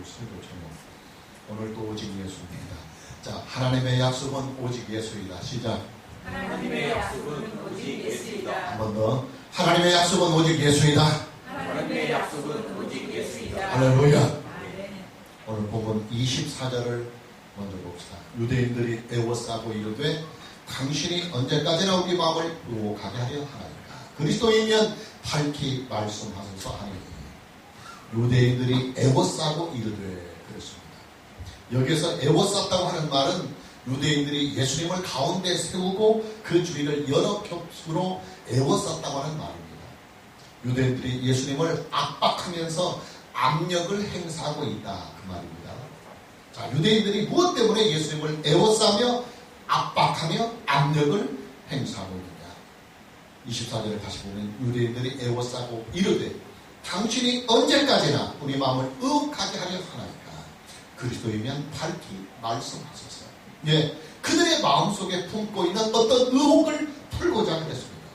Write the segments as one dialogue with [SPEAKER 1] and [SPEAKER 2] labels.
[SPEAKER 1] 설교 제목. 오늘도 오직 예수입니다. 자, 하나님의 약속은 오직 예수이다. 시작.
[SPEAKER 2] 하나님의 약속은 오직 예수이다.
[SPEAKER 1] 한 번 더. 하나님의 약속은 오직 예수이다.
[SPEAKER 2] 하나님의 약속은 오직 예수이다.
[SPEAKER 1] 할렐루야. 오늘 본문 24절을 먼저 봅시다. 유대인들이 애워싸고 이르되 당신이 언제까지나 우리 마음을 유혹하게 하려 하나이까. 그리스도이면 밝히 말씀하소서 하니. 유대인들이 애워싸고 이르되 그랬습니다. 여기서 애워쌌다고 하는 말은 유대인들이 예수님을 가운데 세우고 그 주위를 여러 겹으로 애워쌌다고 하는 말입니다. 유대인들이 예수님을 압박하면서 압력을 행사하고 있다 그 말입니다. 자, 유대인들이 무엇 때문에 예수님을 애워싸며 압박하며 압력을 행사하고 있느냐. 24절에 다시 보면 유대인들이 애워싸고 이르되 당신이 언제까지나 우리 마음을 의혹하게 하려 하나이까. 그리스도이면 밝히 말씀하소서. 예, 그들의 마음속에 품고 있는 어떤 의혹을 풀고자 했습니다.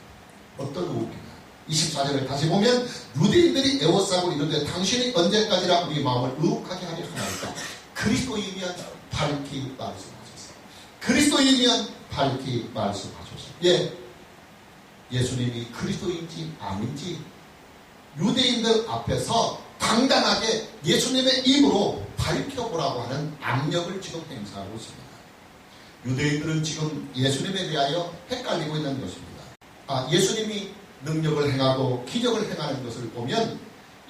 [SPEAKER 1] 어떤 의혹이냐. 24절을 다시 보면 유대인들이 애워싸고 이르되 당신이 언제까지나 우리 마음을 의혹하게 하려 하나이까. 그리스도이면 밝히 말씀하소서. 그리스도이면 밝히 말씀하소서. 예, 예수님이 그리스도인지 아닌지 유대인들 앞에서 당당하게 예수님의 입으로 밝혀보라고 하는 압력을 지금 행사하고 있습니다. 유대인들은 지금 예수님에 대하여 헷갈리고 있는 것입니다. 예수님이 능력을 행하고 기적을 행하는 것을 보면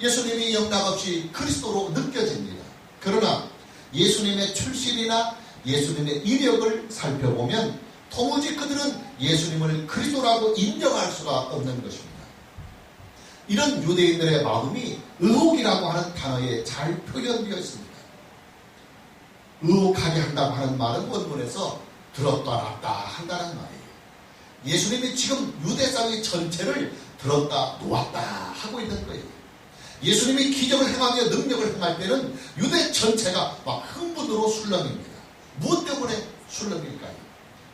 [SPEAKER 1] 예수님이 영락없이 그리스도로 느껴집니다. 그러나 예수님의 출신이나 예수님의 이력을 살펴보면 도무지 그들은 예수님을 그리스도라고 인정할 수가 없는 것입니다. 이런 유대인들의 마음이 의혹이라고 하는 단어에 잘 표현되어 있습니다. 의혹하게 한다고 하는 말은 원문에서 들었다 놨다 한다는 말이에요. 예수님이 지금 유대 땅의 전체를 들었다 놓았다 하고 있는 거예요. 예수님이 기적을 행하며 능력을 행할 때는 유대 전체가 막 흥분으로 술렁입니다. 무엇 때문에 술렁일까요?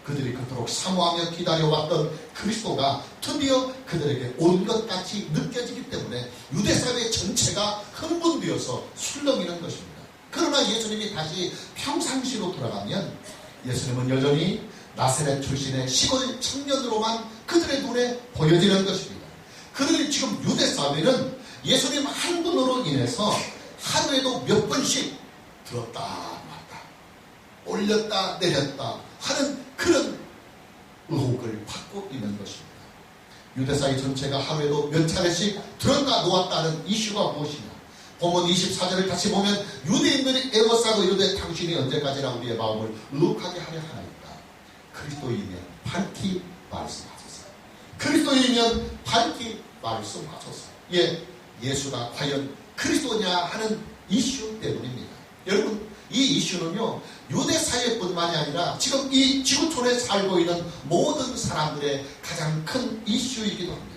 [SPEAKER 1] 그들이 그토록 사모하며 기다려왔던 그리스도가 드디어 그들에게 온 것 같이 느껴지기 때문에 유대 사회 전체가 흥분되어서 술렁이는 것입니다. 그러나 예수님이 다시 평상시로 돌아가면 예수님은 여전히 나사렛 출신의 시골 청년으로만 그들의 눈에 보여지는 것입니다. 그들이 지금 유대 사회는 예수님 한 분으로 인해서 하루에도 몇 번씩 들었다 놨다 올렸다 내렸다 하는 그런 의혹을 받고 있는 것입니다. 유대사회 전체가 하루에도 몇 차례씩 들었다 놓았다는 이슈가 무엇이냐. 본문 24절을 다시 보면 유대인들이 애워싸고 이르되 당신이 언제까지나 우리의 마음을 의혹하게 하려 하나이까. 그리스도이면 밝히 말씀하소서. 그리스도이면 밝히 말씀하소서. 예, 예수가 과연 그리스도냐 하는 이슈 때문입니다. 여러분, 이 이슈는요 유대 사회뿐만이 아니라 지금 이 지구촌에 살고 있는 모든 사람들의 가장 큰 이슈이기도 합니다.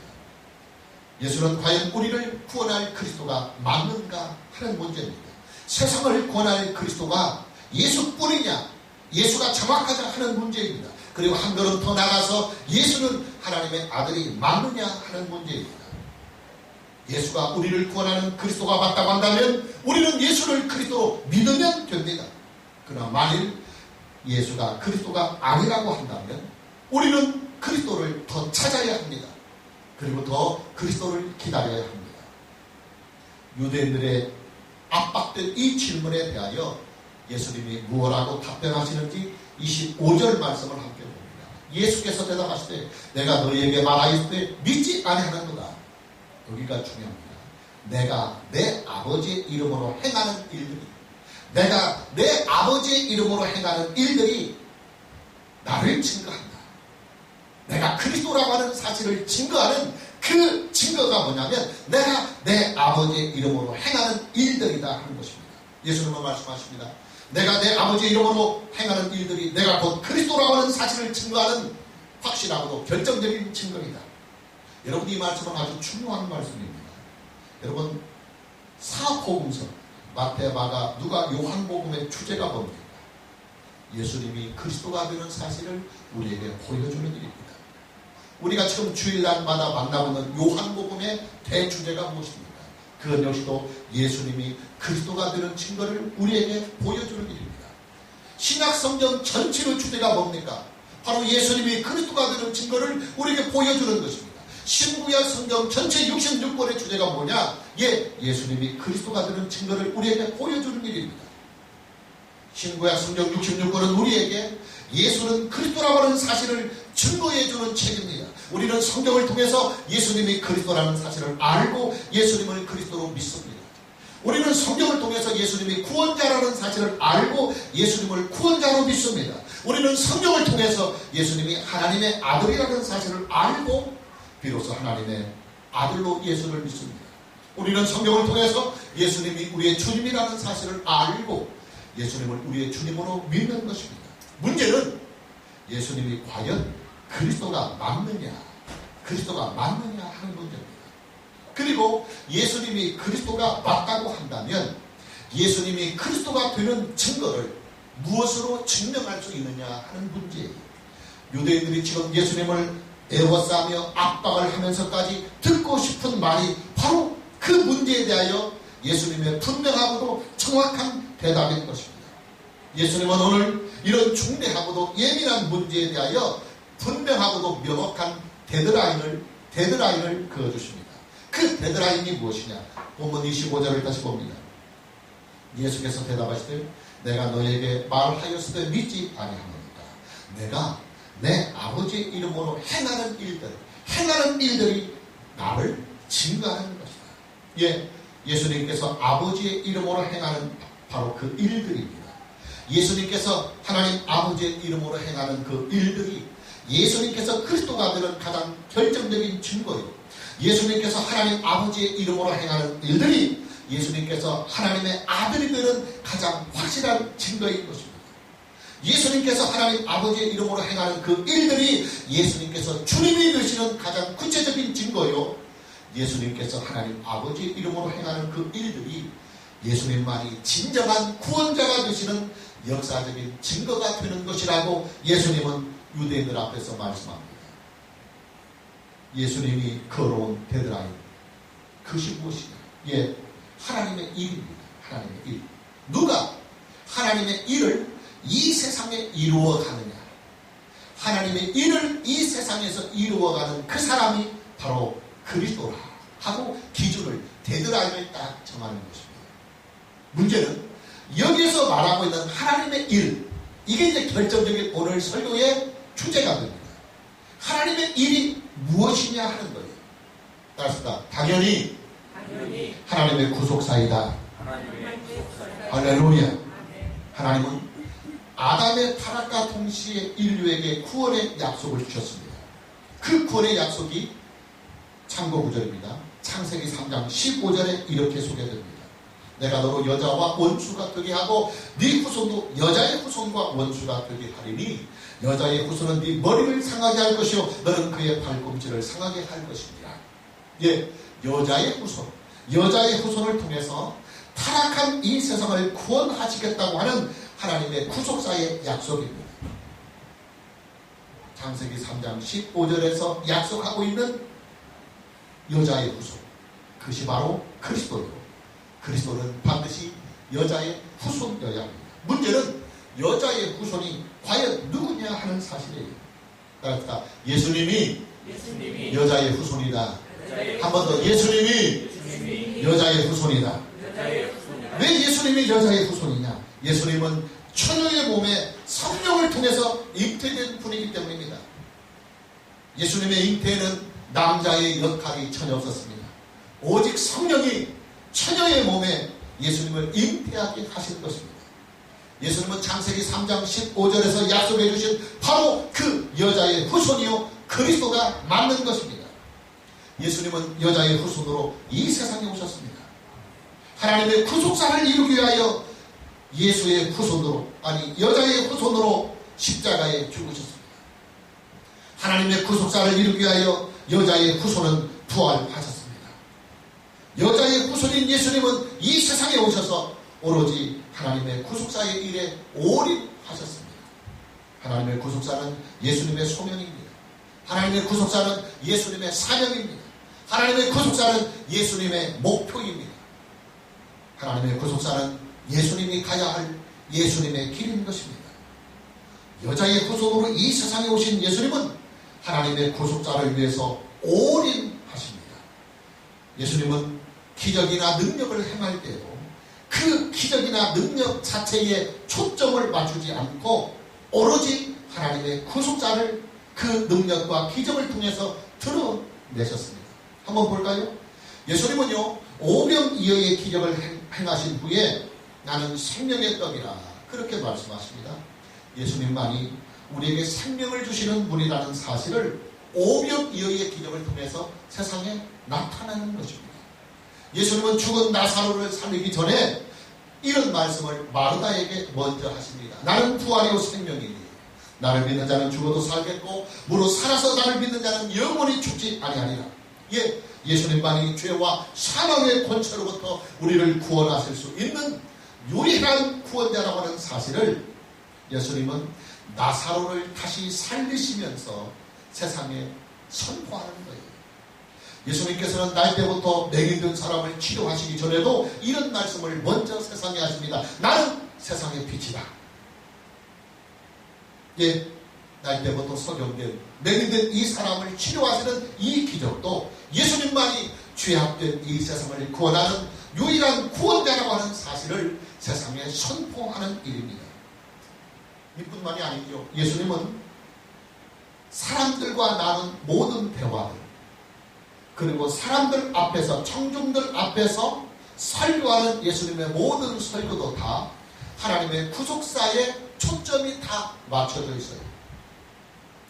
[SPEAKER 1] 예수는 과연 우리를 구원할 그리스도가 맞는가 하는 문제입니다. 세상을 구원할 그리스도가 예수뿐이냐, 예수가 정확하냐 하는 문제입니다. 그리고 한 걸음 더 나가서 예수는 하나님의 아들이 맞느냐 하는 문제입니다. 예수가 우리를 구원하는 그리스도가 맞다고 한다면 우리는 예수를 그리스도로 믿으면 됩니다. 그러나 만일 예수가 그리스도가 아니라고 한다면 우리는 그리스도를 더 찾아야 합니다. 그리고 더 그리스도를 기다려야 합니다. 유대인들의 압박된 이 질문에 대하여 예수님이 무엇라고 답변하시는지 25절 말씀을 함께 봅니다. 예수께서 대답하시되 내가 너희에게 말하였으되 믿지 아니하는도다. 여기가 중요합니다. 내가 내 아버지의 이름으로 행하는 일들이, 내가 내 아버지의 이름으로 행하는 일들이 나를 증거한다. 내가 그리스도라고 하는 사실을 증거하는 그 증거가 뭐냐면 내가 내 아버지의 이름으로 행하는 일들이다 하는 것입니다. 예수님은 말씀하십니다. 내가 내 아버지의 이름으로 행하는 일들이 내가 곧 그리스도라고 하는 사실을 증거하는 확실하고도 결정적인 증거이다. 여러분, 이 말씀은 아주 중요한 말씀입니다. 여러분, 사복음서 마태, 마가, 누가, 요한복음의 주제가 뭡니까? 예수님이 그리스도가 되는 사실을 우리에게 보여주는 일입니다. 우리가 지금 주일날마다 만나보는 요한복음의 대주제가 무엇입니까? 그것 역시도 예수님이 그리스도가 되는 증거를 우리에게 보여주는 일입니다. 신약 성경 전체의 주제가 뭡니까? 바로 예수님이 그리스도가 되는 증거를 우리에게 보여주는 것입니다. 신구약 성경 전체 66권의 주제가 뭐냐? 예수님이 그리스도가 되는 증거를 우리에게 보여주는 일입니다. 신구약 성경 66권은 우리에게 예수는 그리스도라고 하는 사실을 증거해주는 책입니다. 우리는 성경을 통해서 예수님이 그리스도라는 사실을 알고 예수님을 그리스도로 믿습니다. 우리는 성경을 통해서 예수님이 구원자라는 사실을 알고 예수님을 구원자로 믿습니다. 우리는 성경을 통해서 예수님이 하나님의 아들이라는 사실을 알고 비로소 하나님의 아들로 예수를 믿습니다. 우리는 성경을 통해서 예수님이 우리의 주님이라는 사실을 알고 예수님을 우리의 주님으로 믿는 것입니다. 문제는 예수님이 과연 그리스도가 맞느냐 하는 문제입니다. 그리고 예수님이 그리스도가 맞다고 한다면 예수님이 그리스도가 되는 증거를 무엇으로 증명할 수 있느냐 하는 문제예요. 유대인들이 지금 예수님을 애워싸며 압박을 하면서까지 듣고 싶은 말이 바로 그 문제에 대하여 예수님의 분명하고도 정확한 대답인 것입니다. 예수님은 오늘 이런 중대하고도 예민한 문제에 대하여 분명하고도 명확한 데드라인을 그어주십니다. 그 데드라인이 무엇이냐? 본문 25절을 다시 봅니다. 예수께서 대답하시되 내가 너에게 말하였을 때 믿지 아니하노니까 내가 내 아버지의 이름으로 행하는 일들이 나를 증거하는 것이다. 예수님께서 아버지의 이름으로 행하는 바로 그 일들입니다. 예수님께서 하나님 아버지의 이름으로 행하는 그 일들이 예수님께서 그리스도가 되는 가장 결정적인 증거예요. 예수님께서 하나님 아버지의 이름으로 행하는 일들이 예수님께서 하나님의 아들이 되는 가장 확실한 증거인 것입니다. 예수님께서 하나님 아버지의 이름으로 행하는 그 일들이 예수님께서 주님이 되시는 가장 구체적인 증거요. 예수님께서 하나님 아버지의 이름으로 행하는 그 일들이 예수님만이 진정한 구원자가 되시는 역사적인 증거가 되는 것이라고 예수님은 유대인들 앞에서 말씀합니다. 예수님이 걸어온 데드라인, 그것이 무엇이냐? 하나님의 일입니다. 하나님의 일. 누가 하나님의 일을 이 세상에 이루어가느냐? 하나님의 일을 이 세상에서 이루어가는 그 사람이 바로 그리스도라 하고 기준을, 데드라인을 딱 정하는 것입니다. 문제는 여기에서 말하고 있는 하나님의 일, 이게 이제 결정적인 오늘 설교의 주제가 됩니다. 하나님의 일이 무엇이냐 하는 거예요. 따라서 당연히 하나님의 구속사이다. 할렐루야. 하나님은 아담의 타락과 동시에 인류에게 구원의 약속을 주셨습니다. 그 구원의 약속이 참고 구절입니다. 창세기 3장 15절에 이렇게 소개됩니다. 내가 너로 여자와 원수가 되게 하고 네 후손도 여자의 후손과 원수가 되게 하리니 여자의 후손은 네 머리를 상하게 할 것이요 너는 그의 발꿈치를 상하게 할 것이니라. 여자의 후손을 통해서 타락한 이 세상을 구원하시겠다고 하는 하나님의 구속사의 약속입니다. 창세기 3장 15절에서 약속하고 있는 여자의 후손, 그것이 바로 그리스도예요. 그리스도는 반드시 여자의 후손이어야 합니다. 문제는 여자의 후손이 과연 누구냐 하는 사실이에요. 따라서 예수님이 여자의 후손이다. 한 번 더, 예수님이 여자의 후손이다. 왜 예수님이 여자의 후손이냐? 예수님은 처녀의 몸에 성령을 통해서 잉태된 분이기 때문입니다. 예수님의 잉태에는 남자의 역할이 전혀 없었습니다. 오직 성령이 처녀의 몸에 예수님을 잉태하게 하실 것입니다. 예수님은 창세기 3장 15절에서 약속해 주신 바로 그 여자의 후손이요 그리스도가 맞는 것입니다. 예수님은 여자의 후손으로 이 세상에 오셨습니다. 하나님의 구속사를 이루기 위하여 예수의 후손으로, 여자의 후손으로 십자가에 죽으셨습니다. 하나님의 구속사를 이루기 위하여 여자의 후손은 부활하셨습니다. 여자의 후손인 예수님은 이 세상에 오셔서 오로지 하나님의 구속사의 일에 올인하셨습니다. 하나님의 구속사는 예수님의 소명입니다. 하나님의 구속사는 예수님의 사명입니다. 하나님의 구속사는 예수님의 목표입니다. 하나님의 구속사는 예수님이 가야 할 예수님의 길인 것입니다. 여자의 후손으로 이 세상에 오신 예수님은 하나님의 구속자를 위해서 올인하십니다. 예수님은 기적이나 능력을 행할 때도 그 기적이나 능력 자체에 초점을 맞추지 않고 오로지 하나님의 구속자를 그 능력과 기적을 통해서 드러내셨습니다. 한번 볼까요? 예수님은요, 오병이어의 기적을 행하신 후에 나는 생명의 떡이라 그렇게 말씀하십니다. 예수님만이 우리에게 생명을 주시는 분이라는 사실을 오병이어의 기적을 통해서 세상에 나타내는 것입니다. 예수님은 죽은 나사로를 살리기 전에 이런 말씀을 마르다에게 먼저 하십니다. 나는 부활이요 생명이니 나를 믿는 자는 죽어도 살겠고 무릇 살아서 나를 믿는 자는 영원히 죽지 아니하리라. 예, 예수님만이 죄와 사망의 권세로부터 우리를 구원하실 수 있는 유일한 구원자라고 하는 사실을 예수님은 나사로를 다시 살리시면서 세상에 선포하는 거예요. 예수님께서는 날 때부터 맹인 든 사람을 치료하시기 전에도 이런 말씀을 먼저 세상에 하십니다. 나는 세상의 빛이다. 예, 날 때부터 석영된 맹인 든 이 사람을 치료하시는 이 기적도 예수님만이 죄악된 이 세상을 구원하는 유일한 구원자라고 하는 사실을 세상에 선포하는 일입니다. 이뿐만이 아니죠. 예수님은 사람들과 나눈 모든 대화들 그리고 사람들 앞에서 청중들 앞에서 설교하는 예수님의 모든 설교도 다 하나님의 구속사에 초점이 다 맞춰져 있어요.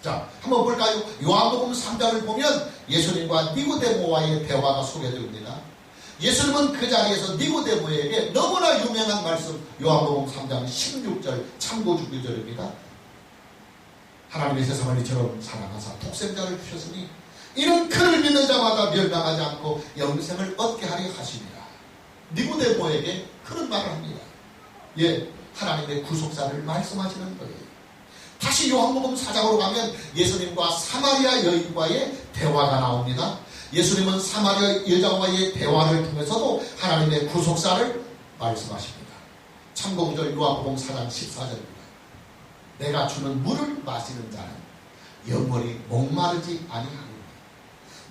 [SPEAKER 1] 자, 한번 볼까요? 요한복음 3장을 보면 예수님과 니고데모와의 대화가 소개됩니다. 예수님은 그 자리에서 니고데모에게 너무나 유명한 말씀 요한복음 3장 16절 참고 주기절입니다. 하나님의 세상을 이처럼 사랑하사 독생자를 주셨으니 이는 그를 믿는 자마다 멸망하지 않고 영생을 얻게 하려 하시니라. 니고데모에게 그런 말을 합니다. 예, 하나님의 구속사를 말씀하시는 거예요. 다시 요한복음 4장으로 가면 예수님과 사마리아 여인과의 대화가 나옵니다. 예수님은 사마리아 여자와의 대화를 통해서도 하나님의 구속사를 말씀하십니다. 참고구절 요한복음 4장 14절입니다. 내가 주는 물을 마시는 자는 영원히 목마르지 아니하리니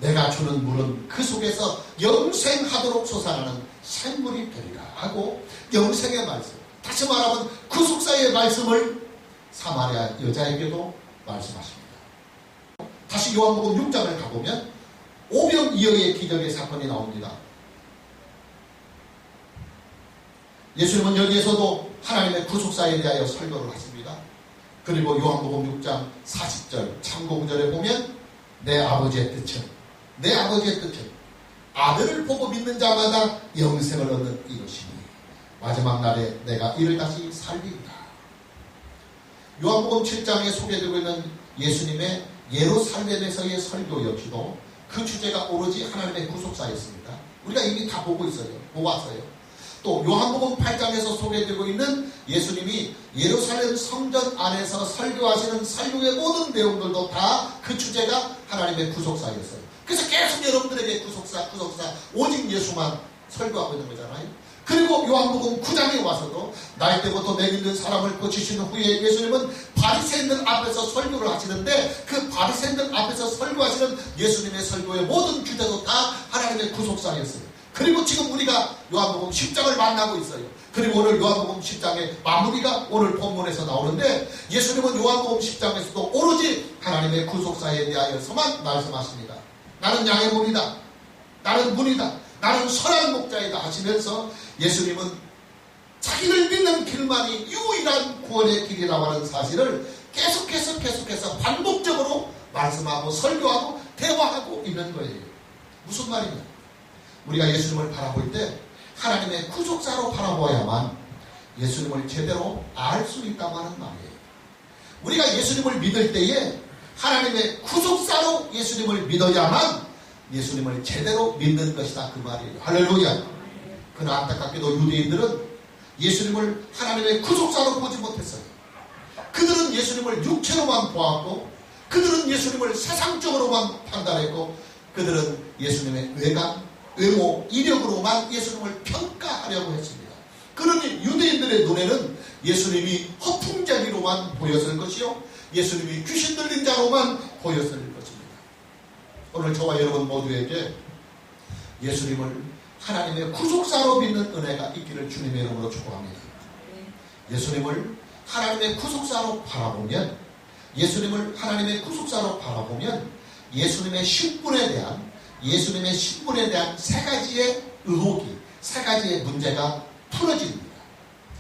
[SPEAKER 1] 내가 주는 물은 그 속에서 영생하도록 솟아나는 샘물이 되리라 하고 영생의 말씀, 다시 말하면 구속사의 말씀을 사마리아 여자에게도 말씀하십니다. 다시 요한복음 6장을 가보면 오병이어의 기적의 사건이 나옵니다. 예수님은 여기에서도 하나님의 구속사에 대하여 설교를 하십니다. 그리고 요한복음 6장 40절 참고구절에 보면 내 아버지의 뜻은 아들을 보고 믿는 자마다 영생을 얻는 이것이니 마지막 날에 내가 이를 다시 살리리라. 요한복음 7장에 소개되고 있는 예수님의 예루살렘에서의 설교 역시도 그 주제가 오로지 하나님의 구속사였습니다. 우리가 이미 다 보고 있어요. 보았어요. 또 요한복음 8장에서 소개되고 있는 예수님이 예루살렘 성전 안에서 설교하시는 설교의 모든 내용들도 다 그 주제가 하나님의 구속사였어요. 그래서 계속 여러분들에게 구속사 오직 예수만 설교하고 있는 거잖아요. 그리고 요한복음 9장에 와서도 날 때부터 맹인 든 사람을 고치신 후에 예수님은 바리새인들 앞에서 설교를 하시는데 그 바리새인들 앞에서 설교하시는 예수님의 설교의 모든 주제도 다 하나님의 구속사였어요. 그리고 지금 우리가 요한복음 10장을 만나고 있어요. 그리고 오늘 요한복음 10장의 마무리가 오늘 본문에서 나오는데 예수님은 요한복음 10장에서도 오로지 하나님의 구속사에 대하여서만 말씀하십니다. 나는 양의 문이다. 나는 문이다. 나는 선한 목자이다 하시면서 예수님은 자기를 믿는 길만이 유일한 구원의 길이라고 하는 사실을 계속해서 반복적으로 말씀하고 설교하고 대화하고 있는 거예요. 무슨 말이냐? 우리가 예수님을 바라볼 때 하나님의 구속사로 바라보아야만 예수님을 제대로 알 수 있다고 하는 말이에요. 우리가 예수님을 믿을 때에 하나님의 구속사로 예수님을 믿어야만 예수님을 제대로 믿는 것이다 그 말이에요. 할렐루야. 그러나 안타깝게도 유대인들은 예수님을 하나님의 구속사로 보지 못했어요. 그들은 예수님을 육체로만 보았고 그들은 예수님을 세상적으로만 판단했고 그들은 예수님의 외관, 외모, 이력으로만 예수님을 평가하려고 했습니다. 그러니 유대인들의 눈에는 예수님이 허풍쟁이로만 보였을 것이요, 예수님이 귀신 들린 자로만 보였을 것입니다. 오늘 저와 여러분 모두에게 예수님을 하나님의 구속사로 믿는 은혜가 있기를 주님의 이름으로 축복합니다. 예수님을 하나님의 구속사로 바라보면, 예수님을 하나님의 구속사로 바라보면 예수님의 신분에 대한 세 가지의 의혹이, 세 가지의 문제가 풀어집니다.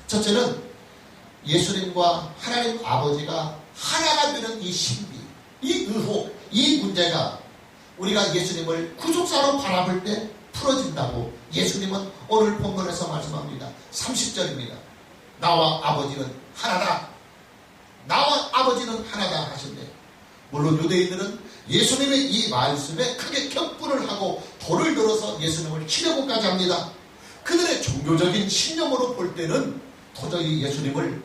[SPEAKER 1] 첫째는 예수님과 하나님 아버지가 하나가 되는 이 신비, 이 의혹, 이 문제가 우리가 예수님을 구속사로 바라볼 때 풀어진다고 예수님은 오늘 본문에서 말씀합니다. 30절입니다. 나와 아버지는 하나다. 나와 아버지는 하나다 하셨네요. 물론 유대인들은 예수님의 이 말씀에 크게 격분을 하고 돌을 들어서 예수님을 치려고까지 합니다. 그들의 종교적인 신념으로 볼 때는 도저히 예수님을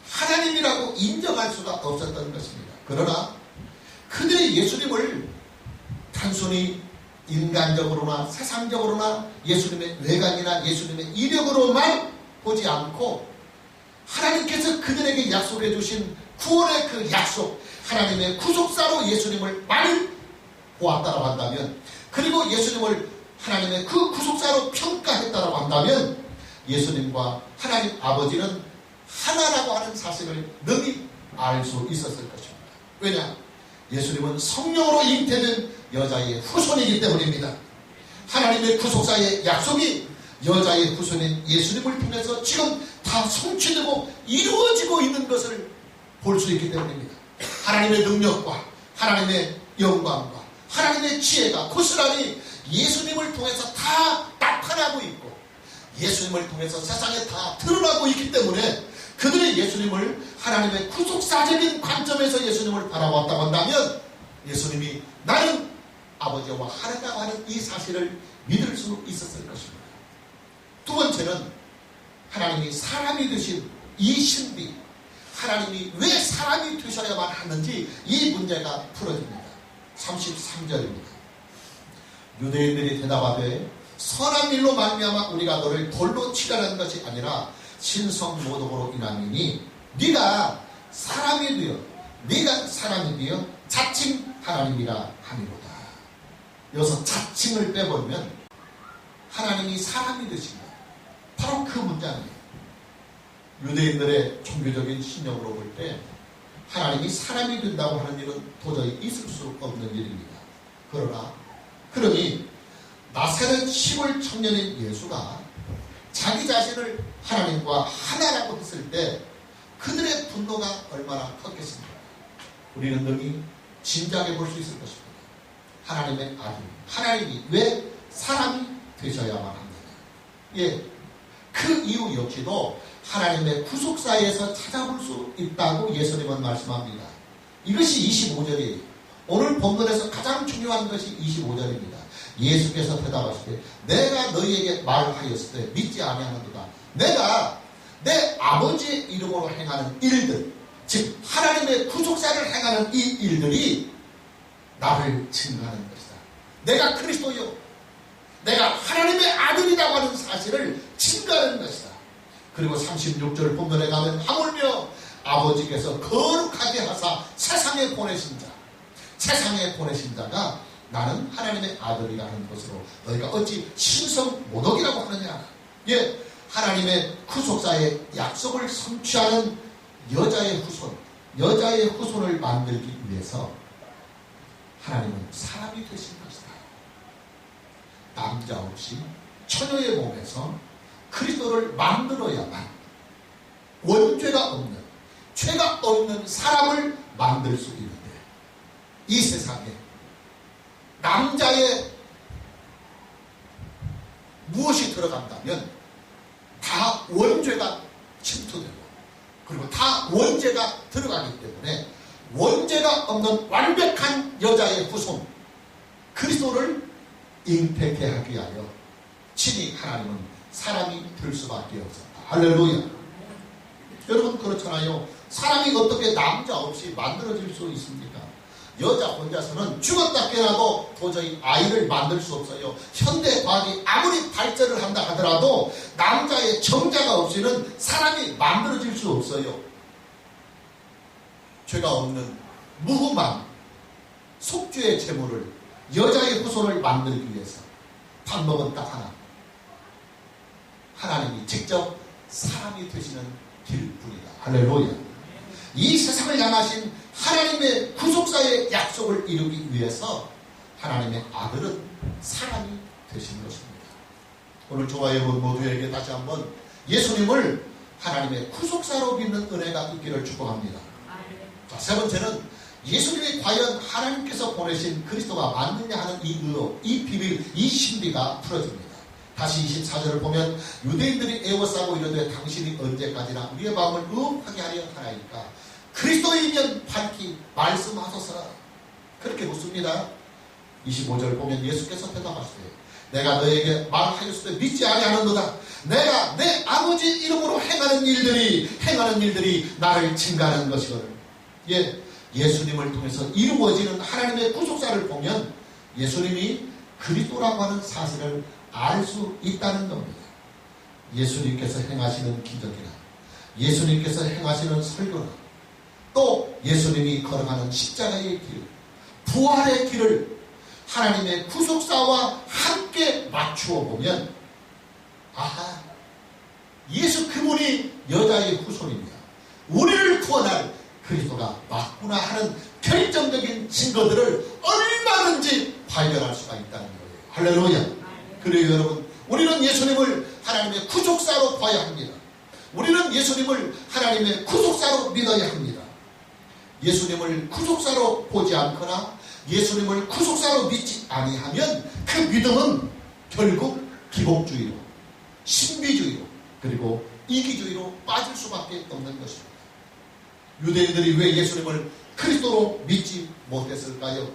[SPEAKER 1] 하나님이라고 인정할 수가 없었던 것입니다. 그러나 그들의 예수님을 단순히 인간적으로나 세상적으로나 예수님의 외관이나 예수님의 이력으로만 보지 않고 하나님께서 그들에게 약속해 주신 구원의 그 약속, 하나님의 구속사로 예수님을 많이 보았다고 한다면, 그리고 예수님을 하나님의 그 구속사로 평가했다고 한다면 예수님과 하나님 아버지는 하나라고 하는 사실을 능히 알 수 있었을 것입니다. 왜냐? 예수님은 성령으로 잉태된 여자의 후손이기 때문입니다. 하나님의 구속사의 약속이 여자의 후손인 예수님을 통해서 지금 다 성취되고 이루어지고 있는 것을 볼 수 있기 때문입니다. 하나님의 능력과 하나님의 영광과 하나님의 지혜가 고스란히 예수님을 통해서 다 나타나고 있고 예수님을 통해서 세상에 다 드러나고 있기 때문에 그들의 예수님을 하나님의 구속사적인 관점에서 예수님을 바라봤다고 한다면 예수님이 나는 아버지와 하나라고 하는 이 사실을 믿을 수 있었을 것입니다. 두 번째는 하나님이 사람이 되신 이 신비, 하나님이 왜 사람이 되셔야만 하는지 이 문제가 풀어집니다. 33절입니다. 유대인들이 대답하되 선한 일로 말미암아 우리가 너를 돌로 치라는 것이 아니라 신성모독으로 인함이니 네가 사람이 되어 자칭 하나님이라 함이로다. 여기서 자칭을 빼버리면 하나님이 사람이 되신 것, 바로 그 문장이에요. 유대인들의 종교적인 신념으로 볼 때 하나님이 사람이 된다고 하는 일은 도저히 있을 수 없는 일입니다. 그러니 나사렛 시골 청년인 예수가 자기 자신을 하나님과 하나라고 했을 때 그들의 분노가 얼마나 컸겠습니까? 우리는 능히 짐작해 볼 수 있을 것입니다. 하나님의 아들, 하나님이 왜 사람이 되셔야만 합니다. 그 이유 역시도 하나님의 구속사에서 찾아볼 수 있다고 예수님은 말씀합니다. 이것이 25절이에요. 오늘 본문에서 가장 중요한 것이 25절입니다. 예수께서 대답하시되 내가 너희에게 말하였을 때 믿지 아니하는도다. 내가 내 아버지의 이름으로 행하는 일들, 즉 하나님의 구속사를 행하는 이 일들이 나를 증거하는 것이다. 내가 그리스도요, 내가 하나님의 아들이라고 하는 사실을 증거하는 것이다. 그리고 36절 본문에 가면 하물며 아버지께서 거룩하게 하사 세상에 보내신 자가 나는 하나님의 아들이라는 것으로 너희가 어찌 신성모독이라고 하느냐. 하나님의 구속사의 약속을 성취하는 여자의 후손을 만들기 위해서 하나님은 사람이 되신 것이다. 남자 없이 처녀의 몸에서 그리스도를 만들어야만 원죄가 없는, 죄가 없는 사람을 만들 수 있는데, 이 세상에 남자의 무엇이 들어간다면 다 원죄가 침투되고, 그리고 다 원죄가 들어가기 때문에 원죄가 없는 완벽한 여자의 후손 그리스도를 잉태케 하기 위하여 친히 하나님은 사람이 될 수밖에 없었다. 할렐루야. 여러분 그렇잖아요. 사람이 어떻게 남자 없이 만들어질 수 있습니까? 여자 혼자서는 죽었다 깨어나도 도저히 아이를 만들 수 없어요. 현대 과학이 아무리 발전을 한다 하더라도 남자의 정자가 없이는 사람이 만들어질 수 없어요. 죄가 없는 무후만 속죄의 제물을, 여자의 후손을 만들기 위해서 방법은 딱 하나. 하나님이 직접 사람이 되시는 길뿐이다. 할렐루야. 이 세상을 향하신 하나님의 구속사의 약속을 이루기 위해서 하나님의 아들은 사람이 되신 것입니다. 오늘 저와 여러분 모두에게 다시 한번 예수님을 하나님의 구속사로 믿는 은혜가 있기를 축복합니다. 자, 세 번째는 예수님이 과연 하나님께서 보내신 그리스도가 맞느냐 하는 이 의혹, 이 비밀, 이 신비가 풀어집니다. 다시 24절을 보면 유대인들이 애워싸고 이르되 당신이 언제까지나 우리의 마음을 의혹하게 하려 하나이까 그리스도이면 밝히 말씀하소서. 그렇게 묻습니다. 25절 보면 예수께서 대답하시되 내가 너에게 말하였을 때 믿지 아니하는도다. 내가 내 아버지 이름으로 행하는 일들이 나를 증가하는 것이거늘. 예수님을 통해서 이루어지는 하나님의 구속사를 보면 예수님이 그리스도라고 하는 사실을 알 수 있다는 겁니다. 예수님께서 행하시는 기적이나 예수님께서 행하시는 설교나 또 예수님이 걸어가는 십자가의 길, 부활의 길을 하나님의 구속사와 함께 맞추어 보면 아하, 예수 그분이 여자의 후손입니다. 우리를 구원할 그리스도가 맞구나 하는 결정적인 증거들을 얼마든지 발견할 수가 있다는 거예요. 할렐루야. 그래요 여러분, 우리는 예수님을 하나님의 구속사로 봐야 합니다. 우리는 예수님을 하나님의 구속사로 믿어야 합니다. 예수님을 구속사로 보지 않거나 예수님을 구속사로 믿지 아니하면 그 믿음은 결국 기복주의로, 신비주의로, 그리고 이기주의로 빠질 수밖에 없는 것입니다. 유대인들이 왜 예수님을 그리스도로 믿지 못했을까요?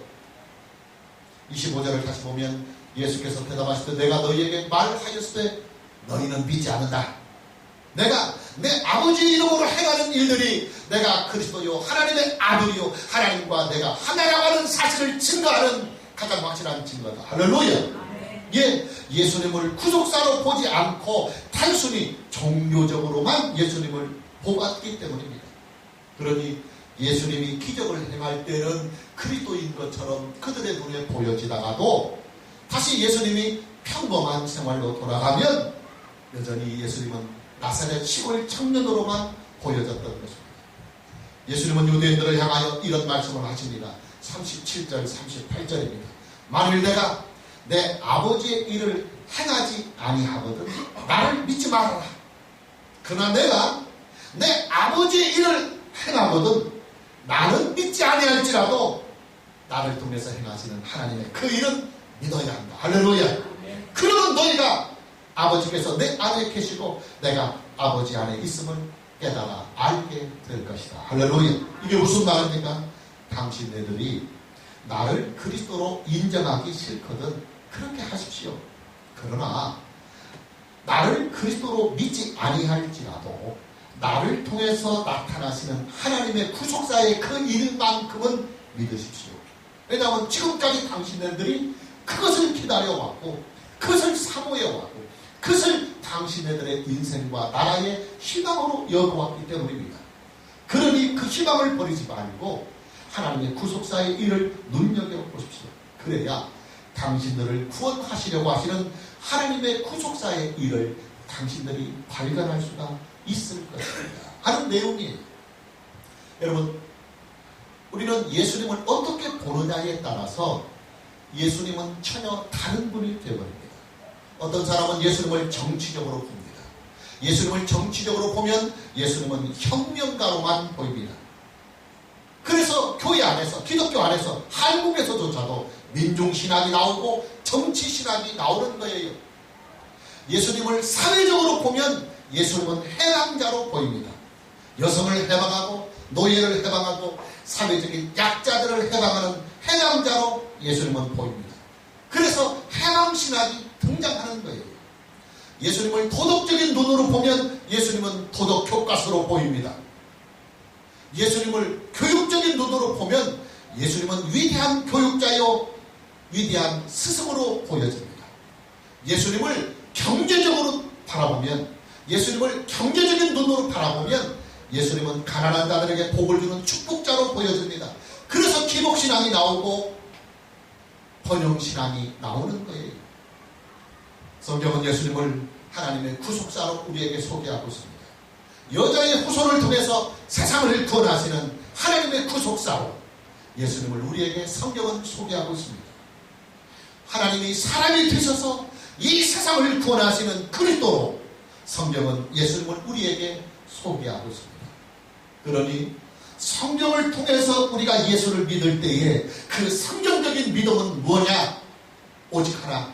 [SPEAKER 1] 25절을 다시 보면 예수께서 대답하실 때 내가 너희에게 말하였을 때 너희는 믿지 않는다. 내가 내 아버지 이름으로 행하는 일들이 내가 그리스도요 하나님의 아들이요 하나님과 내가 하나라고 하는 사실을 증거하는 가장 확실한 증거다. 할렐루야. 예수님을 구속사로 보지 않고 단순히 종교적으로만 예수님을 보았기 때문입니다. 그러니 예수님이 기적을 행할 때는 그리스도인 것처럼 그들의 눈에 보여지다가도 다시 예수님이 평범한 생활로 돌아가면 여전히 예수님은 나사렛 시골 청년으로만 보여졌던 것입니다. 예수님은 유대인들을 향하여 이런 말씀을 하십니다. 37절 38절입니다. 만일 내가 내 아버지의 일을 행하지 아니하거든 나를 믿지 말아라. 그러나 내가 내 아버지의 일을 행하거든 나는 믿지 아니할지라도 나를 통해서 행하시는 하나님의 그 일은 믿어야 한다. 할렐루야. 그러면 너희가 아버지께서 내 안에 계시고 내가 아버지 안에 있음을 깨달아 알게 될 것이다. 할렐루야. 이게 무슨 말입니까? 당신네들이 나를 그리스도로 인정하기 싫거든 그렇게 하십시오. 그러나 나를 그리스도로 믿지 아니할지라도 나를 통해서 나타나시는 하나님의 구속사의 그 일만큼은 믿으십시오. 왜냐하면 지금까지 당신네들이 그것을 기다려왔고 그것을 사모해왔고 그것을 당신네들의 인생과 나라의 희망으로 여겨왔기 때문입니다. 그러니 그 희망을 버리지 말고 하나님의 구속사의 일을 눈여겨보십시오. 그래야 당신들을 구원하시려고 하시는 하나님의 구속사의 일을 당신들이 발견할 수가 있을 것입니다. 하는 내용이에요. 여러분, 우리는 예수님을 어떻게 보느냐에 따라서 예수님은 전혀 다른 분이 되어버립니다. 어떤 사람은 예수님을 정치적으로 봅니다. 예수님을 정치적으로 보면 예수님은 혁명가로만 보입니다. 그래서 교회 안에서, 기독교 안에서, 한국에서조차도 민중신학이 나오고 정치신학이 나오는 거예요. 예수님을 사회적으로 보면 예수님은 해방자로 보입니다. 여성을 해방하고 노예를 해방하고 사회적인 약자들을 해방하는 해방자로 예수님은 보입니다. 그래서 해방신학이 등장하는 거예요. 예수님을 도덕적인 눈으로 보면 예수님은 도덕 교과서로 보입니다. 예수님을 교육적인 눈으로 보면 예수님은 위대한 교육자요 위대한 스승으로 보여집니다. 예수님을 경제적으로 바라보면, 예수님을 경제적인 눈으로 바라보면 예수님은 가난한 자들에게 복을 주는 축복자로 보여집니다. 그래서 기복신앙이 나오고 번영신앙이 나오는 거예요. 성경은 예수님을 하나님의 구속사로 우리에게 소개하고 있습니다. 여자의 후손을 통해서 세상을 구원하시는 하나님의 구속사로 예수님을 우리에게 성경은 소개하고 있습니다. 하나님이 사람이 되셔서 이 세상을 구원하시는 그리스도로 성경은 예수님을 우리에게 소개하고 있습니다. 그러니 성경을 통해서 우리가 예수를 믿을 때에 그 성경적인 믿음은 뭐냐? 오직 하나,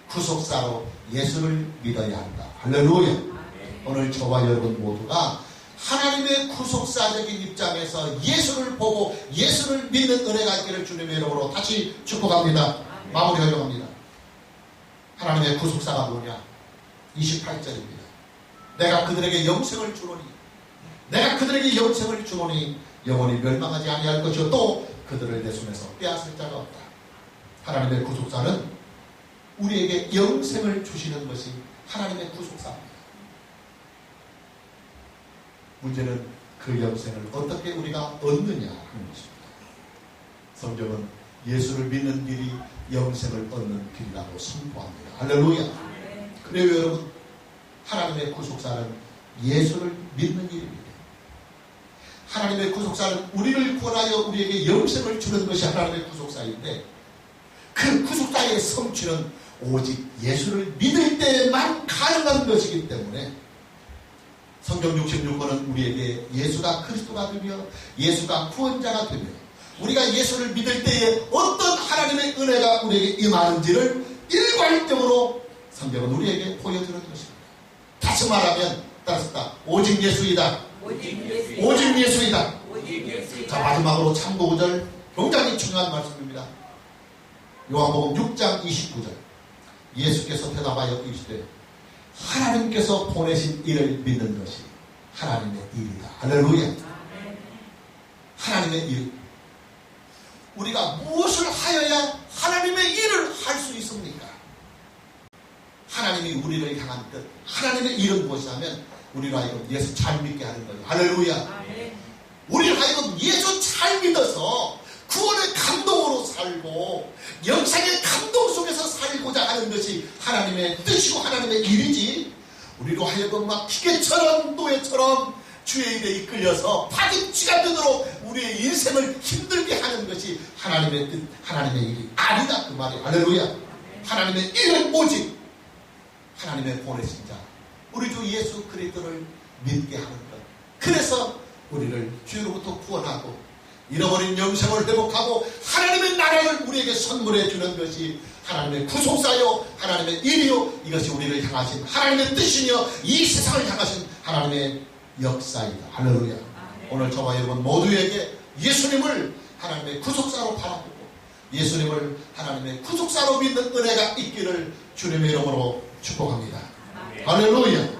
[SPEAKER 1] 구속사로 예수를 믿어야 한다. 할렐루야. 오늘 저와 여러분 모두가 하나님의 구속사적인 입장에서 예수를 보고 예수를 믿는 은혜가 있기를 주님의 이름으로 다시 축복합니다. 마무리하려고 합니다. 하나님의 구속사가 뭐냐? 28절입니다. 내가 그들에게 영생을 주노니, 내가 그들에게 영생을 주노니 영원히 멸망하지 아니할 것이요 또 그들을 내 손에서 빼앗을 자가 없다. 하나님의 구속사는 우리에게 영생을 주시는 것이 하나님의 구속사입니다. 문제는 그 영생을 어떻게 우리가 얻느냐 하는 것입니다. 성경은 예수를 믿는 길이 영생을 얻는 길이라고 선포합니다. 할렐루야. 그래요 여러분, 하나님의 구속사는 예수를 믿는 일입니다. 하나님의 구속사는 우리를 구원하여 우리에게 영생을 주는 것이 하나님의 구속사인데, 그 구속사의 성취는 오직 예수를 믿을 때만 가능한 것이기 때문에 성경 66권은 우리에게 예수가 그리스도가 되며 예수가 구원자가 되며 우리가 예수를 믿을 때에 어떤 하나님의 은혜가 우리에게 임하는지를 일괄적으로 성경은 우리에게 보여주는 것입니다. 다시 말하면 따라서 오직 예수이다. 오직 예수이다. 자, 마지막으로 참고 9절 굉장히 중요한 말씀입니다. 요한복음 6장 29절 예수께서 대답하여 이르시되 하나님께서 보내신 이를 믿는 것이 하나님의 일이다. 할렐루야. 하나님의 일. 우리가 무엇을 하여야 하나님의 일을 할 수 있습니까? 하나님이 우리를 향한 뜻, 하나님의 일은 무엇이냐면 우리로 하여금 예수 잘 믿게 하는 거예요. 할렐루야. 우리로 하여금 예수 잘 믿어서 구원의 감동으로 살고 영생의 감동 속에서 살고자 하는 것이 하나님의 뜻이고 하나님의 일이지, 우리로 하여금 막 기계처럼 노예처럼 주의 일에 이끌려서 파김치가 되도록 우리의 인생을 힘들게 하는 것이 하나님의 뜻, 하나님의 일이 아니다 그 말이에요. 할렐루야. 하나님의 일은 오직 하나님의 보내신 자 우리 주 예수 그리스도를 믿게 하는 것. 그래서 우리를 죄로부터 구원하고 잃어버린 영생을 회복하고 하나님의 나라를 우리에게 선물해 주는 것이 하나님의 구속사요 하나님의 일이요, 이것이 우리를 향하신 하나님의 뜻이며 이 세상을 향하신 하나님의 역사이다. 할렐루야. 오늘 저와 여러분 모두에게 예수님을 하나님의 구속사로 바라보고 예수님을 하나님의 구속사로 믿는 은혜가 있기를 주님의 이름으로 축복합니다. 할렐루야.